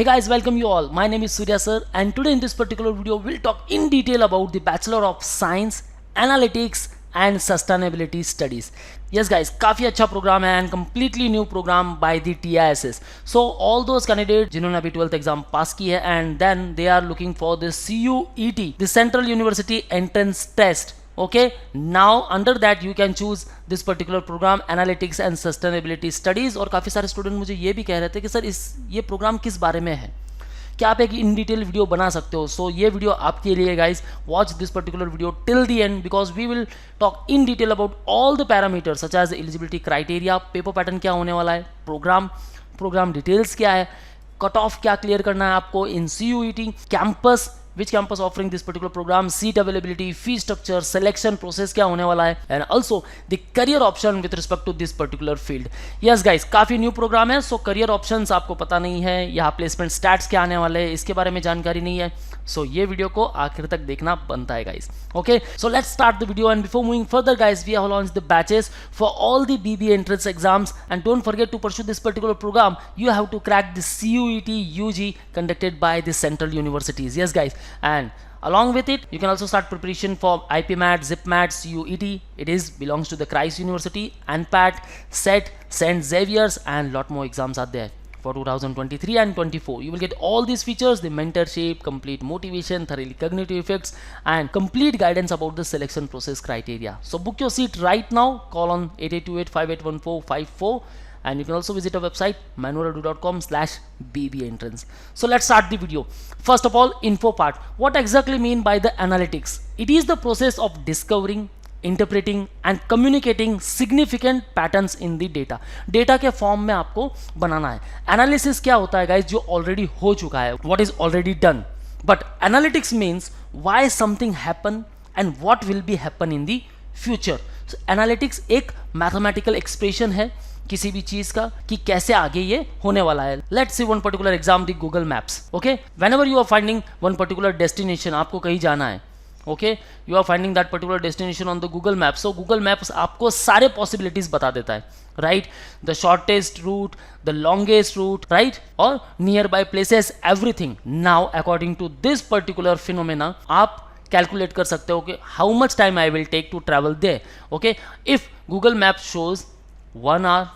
Hey guys, welcome you all. My name is Surya sir, and today in this particular video we'll talk in detail about the Bachelor of Science, Analytics and Sustainability Studies. Yes guys, काफ़ी अच्छा programme है and completely new program by the TISS. So all those candidates जिन्होंने अभी 12th exam पास की है and then they are looking for the CUET, the Central University Entrance Test. Okay, now under that you can choose this particular program Analytics and Sustainability Studies. और काफ़ी सारे student मुझे ये भी कह रहे थे कि सर ये प्रोग्राम किस बारे में है, क्या आप एक इन डिटेल वीडियो बना सकते हो. सो ये वीडियो आपके लिए guys. Watch this particular video till the end because we will talk in detail about all the parameters such as eligibility criteria, paper pattern क्या होने वाला है, प्रोग्राम डिटेल्स क्या है, कट ऑफ क्या क्लियर करना है आपको इन CUET, campus, which campus offering this particular program, seat availability, fee structure, selection process क्या होने वाला है, and also the career option with respect to this particular field. Yes guys, काफ़ी न्यू प्रोग्राम है. सो करियर ऑप्शंस आपको पता नहीं है, यहाँ प्लेसमेंट स्टैट्स क्या आने वाले हैं इसके बारे में जानकारी नहीं है. सो ये वीडियो को आखिर तक देखना बनता है guys. Okay, so let's start the video and before moving further guys, we have launched the batches for all the BBA entrance exams and don't forget to pursue this particular program. You have to crack the CUET UG conducted by the central universities. Yes guys, and along with it you can also start preparation for IPMAT, ZipMAT, CUET. It belongs to the Christ University, ANPAT, SET, St. Xavier's and lot more exams are there for 2023 and 24. You will get all these features, the mentorship, complete motivation, thoroughly cognitive effects and complete guidance about the selection process criteria. So book your seat right now. Call on 8828-581454 and you can also visit our website manualadu.com/BBA entrance. So let's start the video. First of all, info part. What exactly mean by the analytics? It is the process of discovering, interpreting and communicating significant patterns in the data के form में आपको बनाना है. Analysis क्या होता है guys, जो already हो चुका है, what is already done. But analytics means why something happen and what will be happen in the future. Analytics एक मैथमेटिकल एक्सप्रेशन है किसी भी चीज का कि कैसे आगे ये होने वाला है. Let's see one particular exam the Google Maps. Okay, whenever you are finding one particular destination, आपको कहीं जाना है, okay, you are finding that particular destination on the Google Maps. So Google Maps आपको सारे पॉसिबिलिटीज बता देता है, right, the shortest route, the longest route, right, और nearby places, everything. Now according to this particular phenomena आप calculate कर सकते हो कि how much time I will take to travel there. Okay, if Google map shows 1 hour,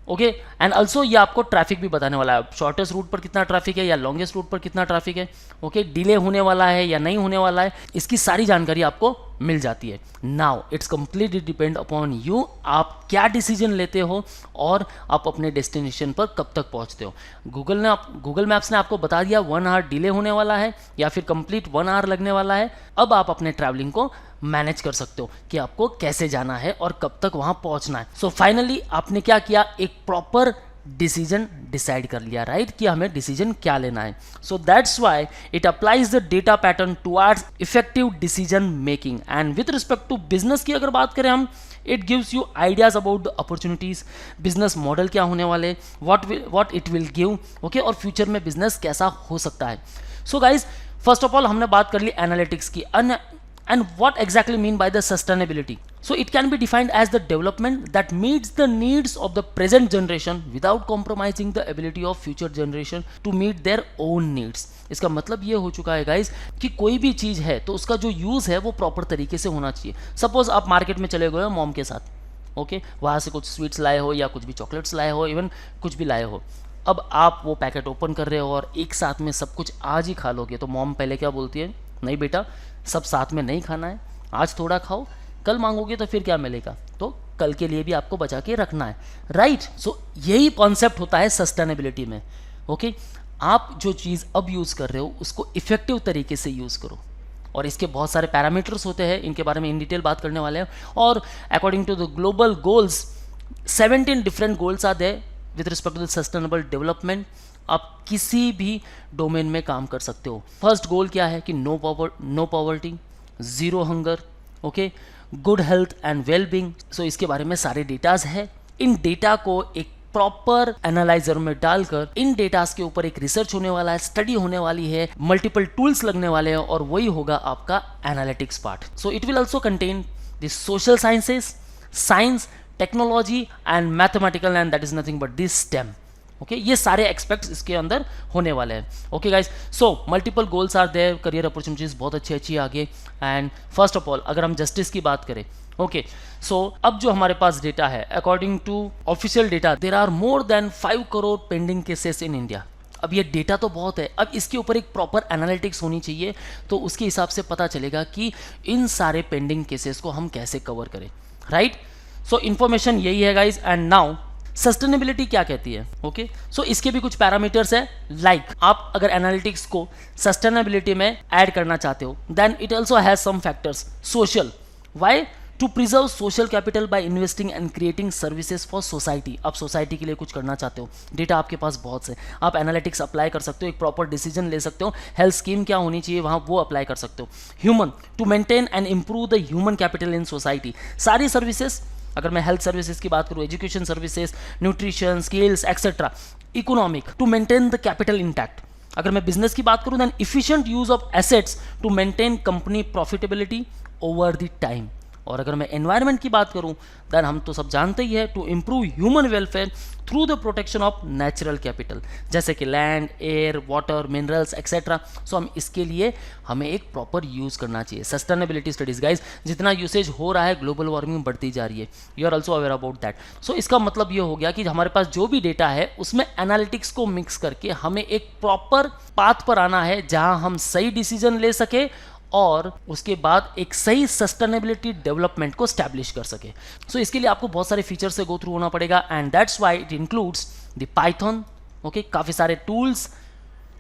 okay, and also ये आपको traffic भी बताने वाला है, शॉर्टेस्ट रूट पर कितना ट्रैफिक है या लॉन्गेस्ट रूट पर कितना ट्रैफिक है, ओके, डिले होने वाला है या नहीं होने वाला है, इसकी सारी जानकारी आपको मिल जाती है. Now it's completely depend upon you, आप क्या डिसीजन लेते हो और आप अपने डेस्टिनेशन पर कब तक पहुंचते हो. गूगल मैप्स ने आपको बता दिया 1 आवर डिले होने वाला है या फिर कंप्लीट 1 आवर लगने वाला है. अब आप अपने ट्रैवलिंग को मैनेज कर सकते हो कि आपको कैसे जाना है और कब तक वहां पहुंचना है. सो फाइनली आपने क्या किया, एक प्रॉपर डिसीजन डिसाइड कर लिया, राइट, कि हमें डिसीजन क्या लेना है. So that's why it applies the data pattern towards effective decision making. And with respect to business की अगर बात करें हम, it gives you ideas about the opportunities, business model क्या होने वाले, what it will give, okay, और future में बिजनेस कैसा हो सकता है. So guys, first of all हमने बात कर ली एनालिटिक्स की. And what exactly mean by the sustainability? So it can be defined as the development that meets the needs of the present generation without compromising the ability of future generation to meet their own needs. इसका मतलब ये हो चुका है guys कि कोई भी चीज़ है तो उसका जो यूज़ है वो प्रॉपर तरीके से होना चाहिए. सपोज आप मार्केट में चले गए हो मॉम के साथ, ओके, वहाँ से कुछ स्वीट्स लाए हो या कुछ भी चॉकलेट्स लाए हो, इवन कुछ भी लाए हो. अब आप वो पैकेट ओपन कर रहे हो और एक साथ में सब कुछ आज ही खा लोगे, तो मॉम पहले क्या बोलती है, नहीं बेटा सब साथ में नहीं खाना है, आज थोड़ा खाओ, कल मांगोगे तो फिर क्या मिलेगा, तो कल के लिए भी आपको बचा के रखना है, राइट. सो यही कॉन्सेप्ट होता है सस्टेनेबिलिटी में. ओके, आप जो चीज़ अब यूज़ कर रहे हो उसको इफेक्टिव तरीके से यूज़ करो. और इसके बहुत सारे पैरामीटर्स होते हैं, इनके बारे में इन डिटेल बात करने वाले हैं. और according to the global goals 17 different goals are there with respect to the sustainable development. आप किसी भी डोमेन में काम कर सकते हो. फर्स्ट गोल क्या है कि no poverty, zero hunger, okay, good health and well being. So इसके बारे में सारे डेटाज है. इन डेटा को एक प्रॉपर एनालाइजर में डालकर इन डेटास के ऊपर एक रिसर्च होने वाला है, स्टडी होने वाली है, मल्टीपल टूल्स लगने वाले हैं और वही होगा आपका analytics part. So it will also contain the social sciences, science, technology and mathematical, and that is nothing but this STEM. Okay ये सारे एक्सपेक्ट्स इसके अंदर होने वाले हैं. Okay guys, so multiple goals are there, career opportunities बहुत अच्छी अच्छी आगे. एंड फर्स्ट ऑफ ऑल अगर हम जस्टिस की बात करें, ओके सो अब जो हमारे पास डेटा है, according to official data there are more than 5 crore pending cases in India. अब ये डेटा तो बहुत है, अब इसके ऊपर एक प्रॉपर एनालिटिक्स होनी चाहिए, तो उसके हिसाब से पता चलेगा कि इन सारे पेंडिंग केसेस को हम कैसे कवर करें, राइट. सो इन्फॉर्मेशन यही है गाइज. एंड नाउ सस्टेनेबिलिटी क्या कहती है, ओके सो इसके भी कुछ पैरामीटर्स है. लाइक आप अगर एनालिटिक्स को सस्टेनेबिलिटी में ऐड करना चाहते हो, then it also has some factors. Social, why to preserve social capital by investing and creating services for society. आप सोसाइटी के लिए कुछ करना चाहते हो, डेटा आपके पास बहुत से, आप एनालिटिक्स अप्लाई कर सकते हो, एक प्रॉपर डिसीजन ले सकते हो, हेल्थ स्कीम क्या होनी चाहिए वहाँ वो अप्लाई कर सकते हो. Human, to maintain and improve the human capital in society. सारी सर्विसेज, अगर मैं हेल्थ सर्विसेज की बात करूँ, education services, nutrition, skills etcetera. Economic, to maintain the capital intact. अगर मैं बिजनेस की बात करूँ, then efficient use of assets to maintain company profitability over the time. और अगर मैं एनवायरनमेंट की बात करूं, देन हम तो सब जानते ही है, to improve human welfare through the protection of natural capital, जैसे कि land, air, water, minerals etcetera. So हम इसके लिए हमें एक प्रॉपर यूज करना चाहिए. सस्टेनेबिलिटी स्टडीज गाइज, जितना यूसेज हो रहा है, ग्लोबल वार्मिंग बढ़ती जा रही है, you are also aware about that. So इसका मतलब ये हो गया कि हमारे पास जो भी डेटा है उसमें एनालिटिक्स को मिक्स करके हमें एक प्रॉपर पाथ पर आना है जहां हम सही डिसीजन ले सके और उसके बाद एक सही सस्टेनेबिलिटी डेवलपमेंट को स्टैब्लिश कर सके. सो इसके लिए आपको बहुत सारे फीचर से गो थ्रू होना पड़ेगा. And that's why it includes the Python. Okay, काफी सारे टूल्स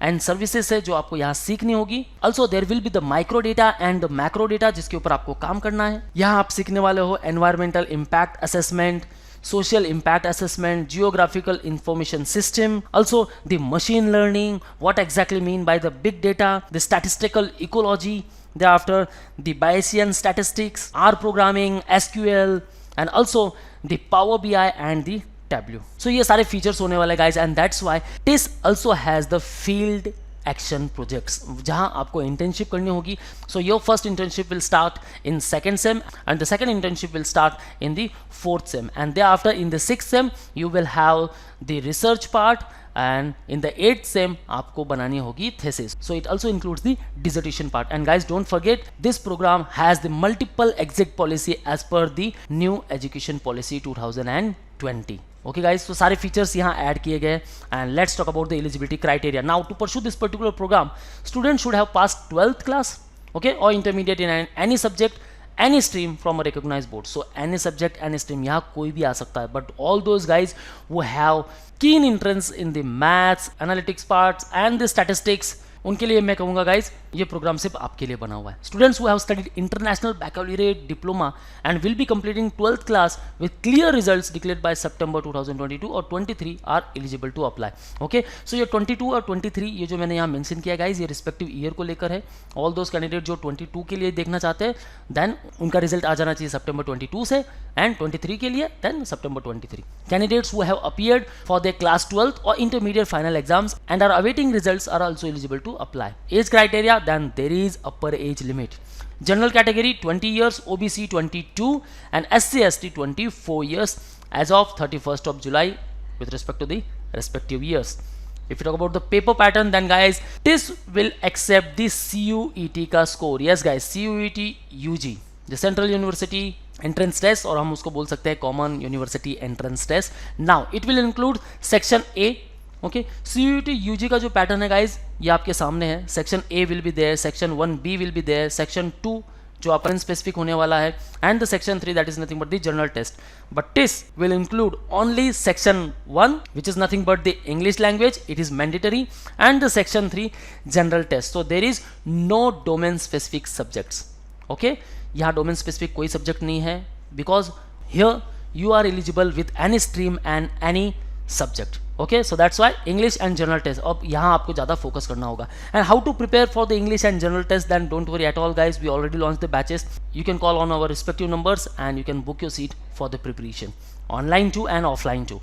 एंड सर्विसेज है जो आपको यहाँ सीखनी होगी. Also there will be the micro data and the macro data जिसके ऊपर आपको काम करना है. यहाँ आप सीखने वाले हो environmental impact assessment, social impact assessment, geographical information system, also the machine learning, what exactly mean by the big data, the statistical ecology, thereafter the Bayesian statistics, R programming, SQL, and also the Power BI and the Tableau. So ये सारे features होने वाले guys, and that's why TIS also has the field action projects जहां आपको internship करनी होगी. So your first internship will start in second sem and the second internship will start in the fourth sem and thereafter in the sixth sem you will have the research part and in the eighth sem आपको बनानी होगी thesis. So it also includes the dissertation part. And guys don't forget this programme has the multiple exit policy as per the new education policy 2020. Okay guys, तो सारे features यहाँ add किए गए. And let's talk about the eligibility criteria. Now to pursue this particular programme, student should have pass 12th class, okay, और intermediate in any subject, any stream from a recognized board. So any subject, any stream, यहाँ कोई भी आ सकता है. But all those guys who have keen interest in the maths, analytics parts and the statistics, उनके लिए मैं कहूँगा guys ये प्रोग्राम सिर्फ आपके लिए बना हुआ है. Students who have studied international baccalaureate diploma and will be completing 12th class with clear results declared by September 2022 और 23 are eligible to apply. Okay, so ये 22 और 23 ये जो मैंने यहाँ मेंशन किया गाइज, ये रिस्पेक्टिव ईयर को लेकर है. ऑल दोज कैंडिडेट जो 22 के लिए देखना चाहते हैं, देन उनका रिजल्ट आ जाना चाहिए सितंबर 22 से, एंड 23 के लिए देन सितंबर 23. Candidates who have appeared for their class 12th और intermediate final exams and are awaiting results are also eligible to apply. Age criteria, then there is upper age limit. General category 20 years, OBC 22 and SC ST 24 years as of 31st of July with respect to the respective years. If you talk about the paper pattern, then guys this will accept the CUET का score. Yes guys, CUET UG, the Central University Entrance Test, और हम उसको बोल सकते हैं Common University Entrance Test. Now it will include section A. Okay, CUET UG का जो pattern है गाइज ये आपके सामने है. Section A will be there, section 1B will be there, section 2 जो अपन स्पेसिफिक होने वाला है, and the section 3 that is nothing but the general test. But this will include only section 1 which is nothing but the English language, it is mandatory, and the section 3 general test. So there is no domain specific subjects. Okay, यहाँ domain specific कोई subject नहीं है, because here you are eligible with any stream and any subject. Okay, so that's why English and general test. अब यहाँ आपको ज़्यादा focus करना होगा. And how to prepare for the English and general test? Then don't worry at all, guys. We already launched the batches. You can call on our respective numbers and you can book your seat for the preparation, online too and offline too.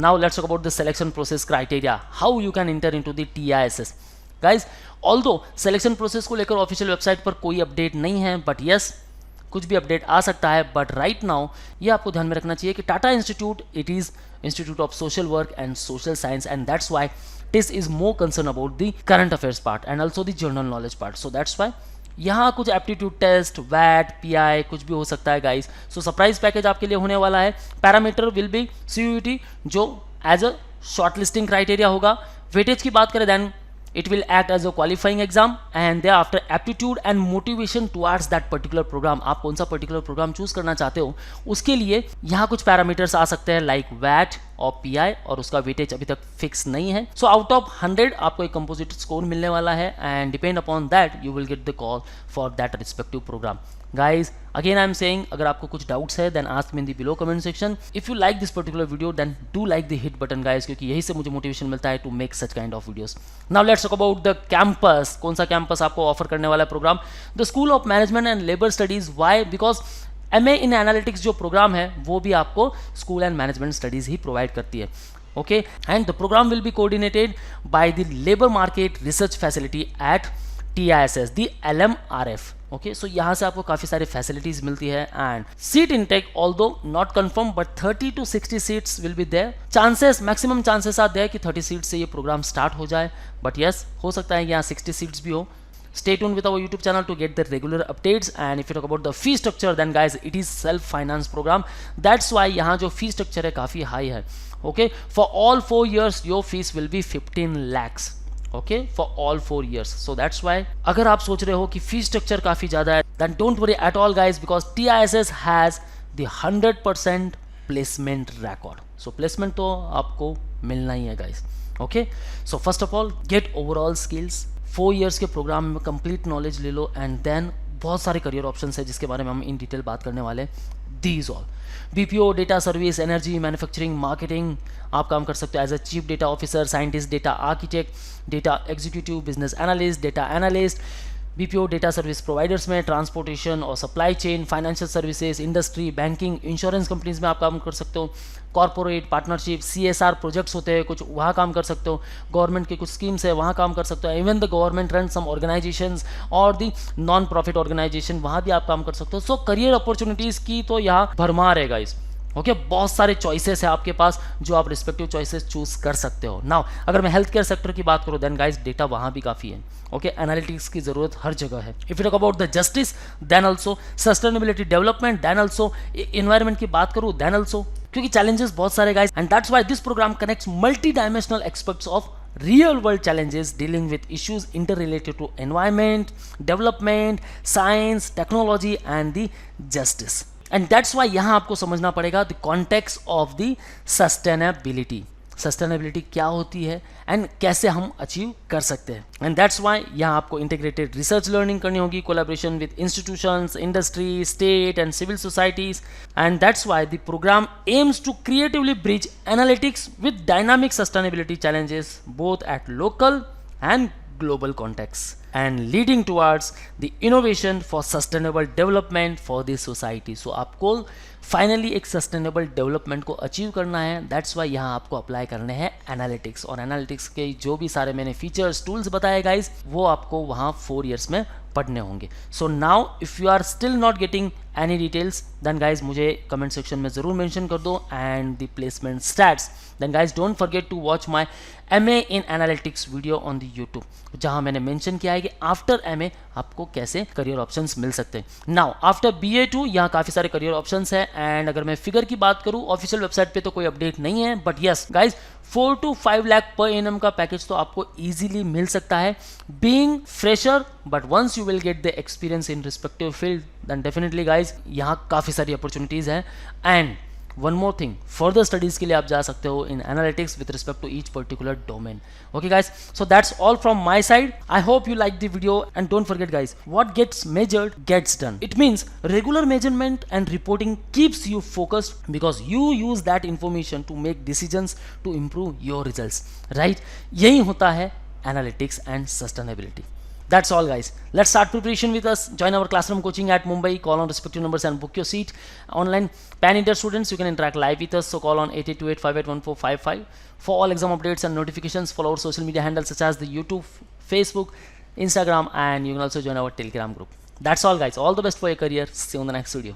Now let's talk about the selection process criteria. How you can enter into the TISS, guys. Although selection process को लेकर official website पर कोई update नहीं है, but yes, कुछ भी update आ सकता है. बट राइट नाउ ये आपको ध्यान में रखना चाहिए कि Tata institute it is Institute of Social Work and Social Science, and that's why TISS is more concerned about the current affairs part and also the general knowledge part. So that's why यहाँ कुछ aptitude test, VAT, pi कुछ भी हो सकता है guys. So surprise package आपके लिए होने वाला है. पैरामीटर विल बी CUET जो as a short listing criteria होगा. वेटेज की बात करें then it will act as a qualifying exam and thereafter aptitude and motivation towards that particular program. आप कौन सा particular program चूज करना चाहते हो उसके लिए यहाँ कुछ पैरामीटर्स आ सकते हैं लाइक वैट और पीआई, और उसका वेटेज अभी तक फिक्स नहीं है. सो आउट ऑफ 100 आपको एक कंपोजिट स्कोर मिलने वाला है and depend upon that you will get the call for that respective programme. Guys, again I am saying, अगर आपको कुछ डाउट्स है then ask me in the below comment section. If you like this particular video then do like the hit button guys, क्योंकि यही से मुझे motivation मिलता है to make such kind of videos. Now let's talk about the campus. कौन सा campus आपको offer करने वाला है programme? The School of Management and Labor Studies. Why? Because MA in Analytics जो प्रोग्राम है वो भी आपको school and management studies he provide करती है. Okay, and the program will be coordinated by the Labor Market Research Facility at TISS, the LMRF. Okay, so यहाँ से आपको काफ़ी सारी फैसिलिटीज मिलती है and seat intake although not confirm but 30 to 60 seats will be there. Chances, maximum chances are there कि 30 seats से ये प्रोग्राम स्टार्ट हो जाए, बट यस हो सकता है कि यहाँ 60 सीट्स भी हो. Stay tuned with our YouTube channel to get the regular updates. And if you talk about the fee structure, then guys, it is self-finance program. That's why यहाँ जो fee structure है काफ़ी high है. Okay, for all 4 years, your fees will be 15 lakhs. Okay, for all 4 years. So that's why अगर आप सोच रहे हो कि फी स्ट्रक्चर काफ़ी ज़्यादा है then don't worry at all guys, because TISS has the 100% placement record. So placement तो आपको मिलना ही है guys. Okay, so first of all get overall skills. 4 years के प्रोग्राम में कंप्लीट नॉलेज ले लो एंड देन बहुत सारे करियर ऑप्शंस है जिसके बारे में हम इन डिटेल बात करने वाले हैं. These all BPO, data service, energy, manufacturing, marketing, आप काम कर सकते हो as a chief data officer, scientist, data architect, data executive, business analyst, data analyst. BPO data service providers में ट्रांसपोर्टेशन और supply chain, financial services, industry, banking, insurance companies में आप काम कर सकते हो. कॉर्पोरेट पार्टनरशिप, CSR प्रोजेक्ट्स होते हैं कुछ, वहाँ काम कर सकते हो. गवर्नमेंट के कुछ स्कीम्स है वहाँ काम कर सकते हो. Even the government run some organisations और दी नॉन प्रॉफिट ऑर्गेनाइजेशन, वहाँ भी आप काम कर सकते हो. सो करियर अपॉर्चुनिटीज़ की तो यहाँ भरमार है गाइस. ओके, बहुत सारे चॉइसेस है आपके पास जो आप रिस्पेक्टिव चॉइसेस चूज कर सकते हो. नाउ अगर मैं हेल्थ केयर सेक्टर की बात करूँ देन गाइस डेटा वहाँ भी काफ़ी है. ओके, एनालिटिक्स की जरूरत हर जगह है. If you talk about the justice then also, sustainability development then also, environment की बात करूँ देन ऑल्सो, क्योंकि चैलेंजेस बहुत सारे guys and that's why this programme connects multi dimensional experts of real world challenges dealing with issues interrelated to environment, development, science, technology and the justice. And that's why यहाँ आपको समझना पड़ेगा the context of the sustainability. Sustainability क्या होती है and कैसे हम achieve कर सकते हैं. एंड दैट्स वाई यहाँ आपको इंटीग्रेटेड रिसर्च लर्निंग करनी होगी, collaboration with institutions, industry, state and civil societies. And that's why the programme aims to creatively bridge analytics with dynamic sustainability challenges both at local and global context and leading towards the innovation for sustainable development for the society. So आपको finally एक sustainable development को achieve करना है. That's why यहाँ आपको apply करने हैं analytics, और एनालिटिक्स के जो भी सारे मैंने फीचर्स टूल्स बताए गाइज वो आपको वहाँ 4 years में पढ़ने होंगे. So now if you are still not getting any details then guys मुझे कमेंट सेक्शन में ज़रूर मेंशन कर दो and the placement stats. Then guys don't forget to watch my MA in analytics video on the YouTube, जहाँ मैंने mention किया है कि आफ्टर MA आपको कैसे करियर ऑप्शंस मिल सकते हैं. नाउ आफ्टर BA2 यहाँ काफ़ी सारे करियर ऑप्शंस हैं एंड अगर मैं फिगर की बात करूँ ऑफिशियल वेबसाइट पे तो कोई अपडेट नहीं है, but yes guys 4 to 5 lakh per annum का पैकेज तो आपको इजीली मिल सकता है being fresher. But once you will get the experience in respective field then definitely guys यहाँ काफ़ी सारी अपॉर्चुनिटीज़ हैं. And one more thing, further studies के लिए आप जा सकते हो in analytics with respect to each particular domain. Okay guys, so that's all from my side. I hope you like the video and don't forget guys, what gets measured gets done. It means regular measurement and reporting keeps you focused because you use that information to make decisions to improve your results. Right, यही होता है analytics and sustainability. That's all guys. Let's start preparation with us. Join our classroom coaching at Mumbai. Call on respective numbers and book your seat. Online pan-India students, you can interact live with us. So call on 8828581455. For all exam updates and notifications, follow our social media handles such as the YouTube, Facebook, Instagram, and you can also join our Telegram group. That's all guys. All the best for your career. See you on the next video.